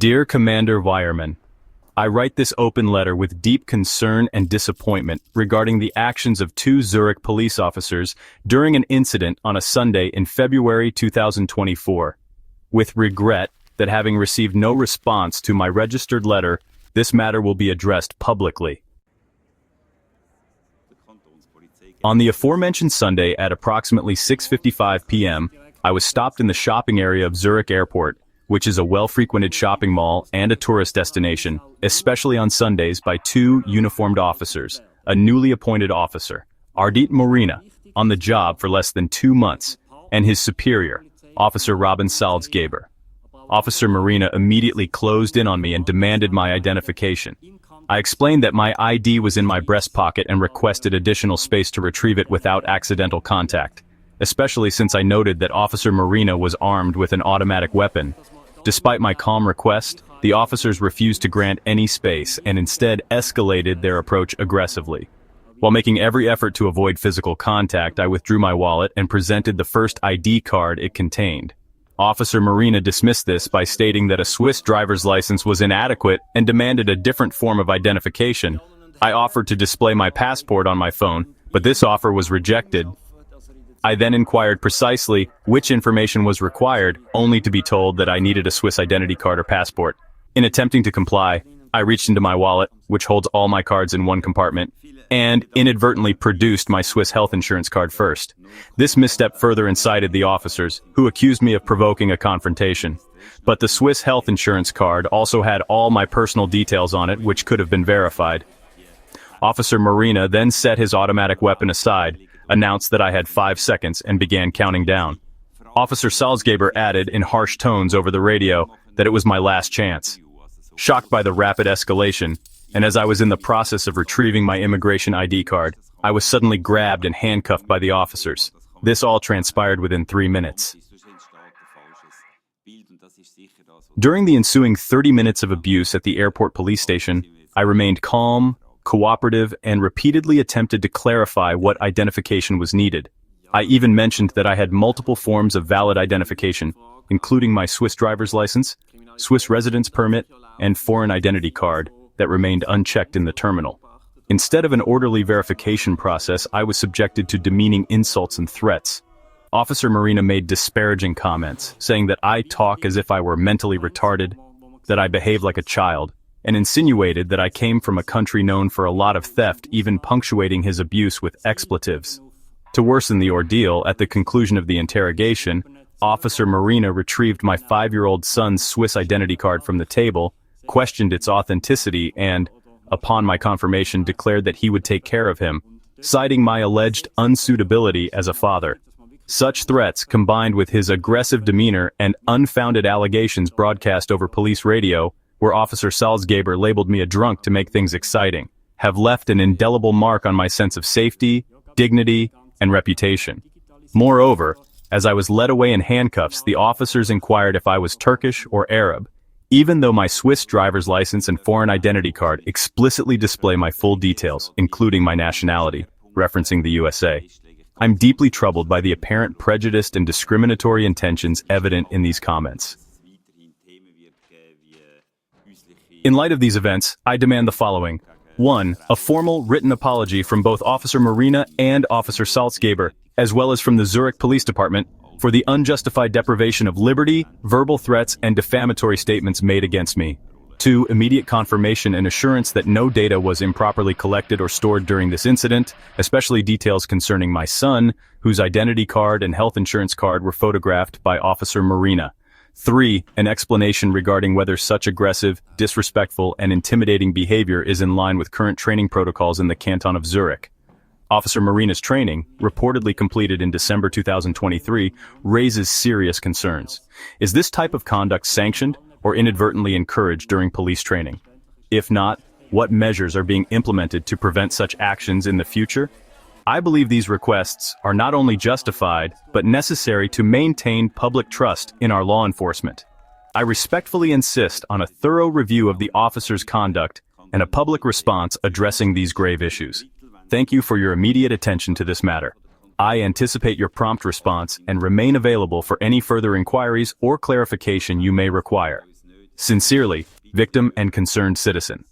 Dear Commander Weyermann, I write this open letter with deep concern and disappointment regarding the actions of two Zurich police officers during an incident on a Sunday in February 2024. With regret that having received no response to my registered letter, this matter will be addressed publicly. On the aforementioned Sunday at approximately 6:55 p.m., I was stopped in the shopping area of Zurich Airport, which is a well-frequented shopping mall and a tourist destination, especially on Sundays, by two uniformed officers, a newly appointed officer, Ardit Morina, on the job for less than 2 months, and his superior, Officer Robin Salzgeber. Officer Morina immediately closed in on me and demanded my identification. I explained that my ID was in my breast pocket and requested additional space to retrieve it without accidental contact, especially since I noted that Officer Morina was armed with an automatic weapon. Despite my calm request, the officers refused to grant any space and instead escalated their approach aggressively. While making every effort to avoid physical contact, I withdrew my wallet and presented the first ID card it contained. Officer Morina dismissed this by stating that a Swiss driver's license was inadequate and demanded a different form of identification. I offered to display my passport on my phone, but this offer was rejected. I then inquired precisely which information was required, only to be told that I needed a Swiss identity card or passport. In attempting to comply, I reached into my wallet, which holds all my cards in one compartment, and inadvertently produced my Swiss health insurance card first. This misstep further incited the officers, who accused me of provoking a confrontation. But the Swiss health insurance card also had all my personal details on it, which could have been verified. Officer Morina then set his automatic weapon aside, announced that I had 5 seconds, and began counting down. Officer Salzgeber added in harsh tones over the radio that it was my last chance. Shocked by the rapid escalation, and as I was in the process of retrieving my immigration ID card, I was suddenly grabbed and handcuffed by the officers. This all transpired within 3 minutes. During the ensuing 30 minutes of abuse at the airport police station, I remained calm, cooperative, and repeatedly attempted to clarify what identification was needed. I even mentioned that I had multiple forms of valid identification, including my Swiss driver's license, Swiss residence permit, and foreign identity card, that remained unchecked in the terminal. Instead of an orderly verification process, I was subjected to demeaning insults and threats. Officer Morina made disparaging comments, saying that I talk as if I were mentally retarded, that I behave like a child, and insinuated that I came from a country known for a lot of theft, even punctuating his abuse with expletives. To worsen the ordeal, at the conclusion of the interrogation, Officer Morina retrieved my 5-year-old son's Swiss identity card from the table, questioned its authenticity, and, upon my confirmation, declared that he would take care of him, citing my alleged unsuitability as a father. Such threats, combined with his aggressive demeanor and unfounded allegations broadcast over police radio, where Officer Salzgeber labeled me a drunk to make things exciting, have left an indelible mark on my sense of safety, dignity, and reputation. Moreover, as I was led away in handcuffs, the officers inquired if I was Turkish or Arab, even though my Swiss driver's license and foreign identity card explicitly display my full details, including my nationality, referencing the USA. I'm deeply troubled by the apparent prejudiced and discriminatory intentions evident in these comments. In light of these events, I demand the following. 1. A formal written apology from both Officer Morina and Officer Salzgeber, as well as from the Zurich Police Department, for the unjustified deprivation of liberty, verbal threats, and defamatory statements made against me. 2. Immediate confirmation and assurance that no data was improperly collected or stored during this incident, especially details concerning my son, whose identity card and health insurance card were photographed by Officer Morina. 3. An explanation regarding whether such aggressive, disrespectful, and intimidating behavior is in line with current training protocols in the canton of Zurich. Officer Morina's training, reportedly completed in December 2023, raises serious concerns. Is this type of conduct sanctioned or inadvertently encouraged during police training? If not, what measures are being implemented to prevent such actions in the future? I believe these requests are not only justified, but necessary to maintain public trust in our law enforcement. I respectfully insist on a thorough review of the officers' conduct and a public response addressing these grave issues. Thank you for your immediate attention to this matter. I anticipate your prompt response and remain available for any further inquiries or clarification you may require. Sincerely, victim and concerned citizen.